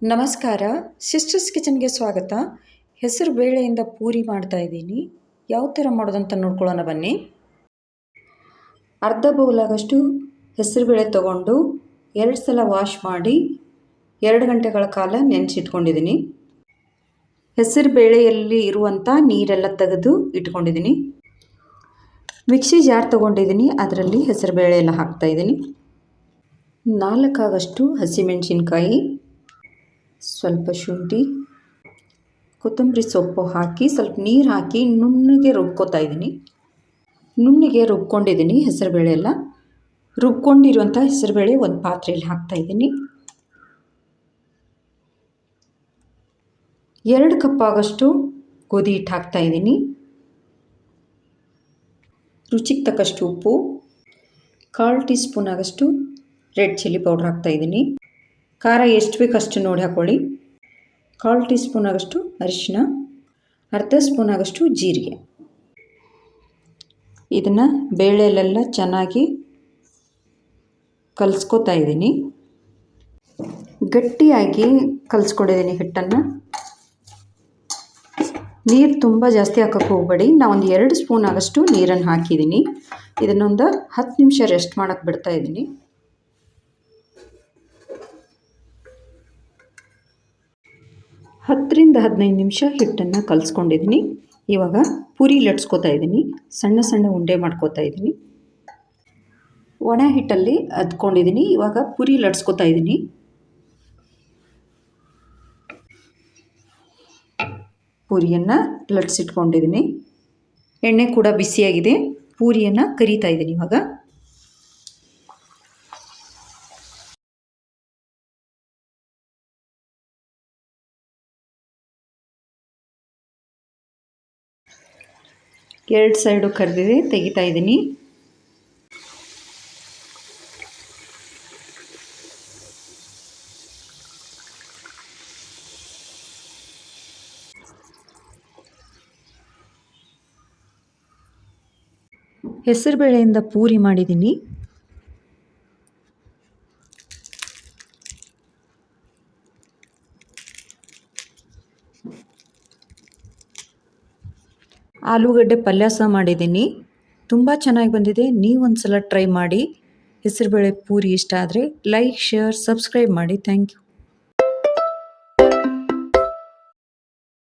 ನಮಸ್ಕಾರ. ಸಿಸ್ಟರ್ಸ್ ಕಿಚನ್ಗೆ ಸ್ವಾಗತ. ಹೆಸರು ಬೇಳೆಯಿಂದ ಪೂರಿ ಮಾಡ್ತಾ ಇದ್ದೀನಿ. ಯಾವ ಥರ ಮಾಡೋದಂತ ನೋಡ್ಕೊಳ್ಳೋಣ ಬನ್ನಿ. ಅರ್ಧ ಬೌಲಾಗಷ್ಟು ಹೆಸರುಬೇಳೆ ತೊಗೊಂಡು 2 ಸಲ ವಾಶ್ ಮಾಡಿ 2 ಗಂಟೆಗಳ ಕಾಲ ನೆನೆಸಿಟ್ಕೊಂಡಿದ್ದೀನಿ. ಹೆಸರು ಬೇಳೆಯಲ್ಲಿ ಇರುವಂಥ ನೀರೆಲ್ಲ ತೆಗೆದು ಇಟ್ಕೊಂಡಿದ್ದೀನಿ. ಮಿಕ್ಸಿ ಜಾರ್ ತೊಗೊಂಡಿದ್ದೀನಿ, ಅದರಲ್ಲಿ ಹೆಸರುಬೇಳೆ ಎಲ್ಲ ಹಾಕ್ತಾಯಿದ್ದೀನಿ. 4 ಆಗಷ್ಟು ಹಸಿಮೆಣಸಿನ್ಕಾಯಿ, ಸ್ವಲ್ಪ ಶುಂಠಿ, ಕೊತ್ತಂಬರಿ ಸೊಪ್ಪು ಹಾಕಿ ಸ್ವಲ್ಪ ನೀರು ಹಾಕಿ ನುಣ್ಣಗೆ ರುಬ್ಕೋತಾ ಇದ್ದೀನಿ. ನುಣ್ಣಗೆ ರುಬ್ಕೊಂಡಿದ್ದೀನಿ ಹೆಸರುಬೇಳೆ ಎಲ್ಲ. ರುಬ್ಕೊಂಡಿರುವಂಥ ಹೆಸರುಬೇಳೆ ಒಂದು ಪಾತ್ರೆಯಲ್ಲಿ ಹಾಕ್ತಾಯಿದ್ದೀನಿ. 2 ಕಪ್ ಆಗಷ್ಟು ಗೋಧಿ ಹಿಟ್ಟು ಹಾಕ್ತಾಯಿದ್ದೀನಿ. ರುಚಿಗೆ ತಕ್ಕಷ್ಟು ಉಪ್ಪು, 1/4 ಟೀ ಸ್ಪೂನ್ ಆಗಷ್ಟು ರೆಡ್ ಚಿಲ್ಲಿ ಪೌಡ್ರ್ ಹಾಕ್ತಾಯಿದ್ದೀನಿ. ಖಾರ ಎಷ್ಟು ಬೇಕು ಅಷ್ಟು ನೋಡಿ ಹಾಕ್ಕೊಳ್ಳಿ. 1/4 ಟೀ ಸ್ಪೂನ್ ಆಗಷ್ಟು ಅರಿಶಿನ, ಅರ್ಧ ಸ್ಪೂನ್ ಆಗಷ್ಟು ಜೀರಿಗೆ. ಇದನ್ನು ಬೇಳೆಲೆಲ್ಲ ಚೆನ್ನಾಗಿ ಕಲಿಸ್ಕೊತಾ ಇದ್ದೀನಿ. ಗಟ್ಟಿಯಾಗಿ ಕಲಿಸ್ಕೊಂಡಿದ್ದೀನಿ ಹಿಟ್ಟನ್ನು. ನೀರು ತುಂಬ ಜಾಸ್ತಿ ಹಾಕೋಕ್ಕೆ ಹೋಗಬೇಡಿ. ನಾವೊಂದು 2 ಸ್ಪೂನ್ ಆಗಷ್ಟು ನೀರನ್ನು ಹಾಕಿದ್ದೀನಿ. ಇದನ್ನೊಂದು 10 ನಿಮಿಷ ರೆಸ್ಟ್ ಮಾಡೋಕ್ಕೆ ಬಿಡ್ತಾ ಇದ್ದೀನಿ. 10 ರಿಂದ 15 ನಿಮಿಷ ಹಿಟ್ಟನ್ನು ಕಲಿಸ್ಕೊಂಡಿದ್ದೀನಿ. ಇವಾಗ ಪೂರಿ ಲಟ್ಸ್ಕೊತಾ ಇದ್ದೀನಿ. ಸಣ್ಣ ಸಣ್ಣ ಉಂಡೆ ಮಾಡ್ಕೋತಾ ಇದ್ದೀನಿ. ಒಣ ಹಿಟ್ಟಲ್ಲಿ ಅದ್ಕೊಂಡಿದ್ದೀನಿ. ಇವಾಗ ಪೂರಿ ಲಟ್ಸ್ಕೊತಾ ಇದ್ದೀನಿ. ಪೂರಿಯನ್ನು ಲಟ್ಸಿಟ್ಕೊಂಡಿದ್ದೀನಿ. ಎಣ್ಣೆ ಕೂಡ ಬಿಸಿಯಾಗಿದೆ. ಪೂರಿಯನ್ನು ಕರಿತಾ ಇದ್ದೀನಿ ಇವಾಗ. ಎರಡು ಸೈಡು ಕರೆದಿದೆ, ತೆಗಿತಾ ಇದ್ದೀನಿ. ಹೆಸರುಬೇಳೆಯಿಂದ ಪೂರಿ ಮಾಡಿದ್ದೀನಿ. ಆಲೂಗಡ್ಡೆ ಪಲ್ಯ ಸಹ ಮಾಡಿದ್ದೀನಿ. ತುಂಬ ಚೆನ್ನಾಗಿ ಬಂದಿದೆ. ನೀವೊಂದು ಸಲ ಟ್ರೈ ಮಾಡಿ. ಹೆಸರುಬೇಳೆ ಪೂರಿ ಇಷ್ಟ ಆದರೆ ಲೈಕ್, ಶೇರ್, ಸಬ್ಸ್ಕ್ರೈಬ್ ಮಾಡಿ. Thank you.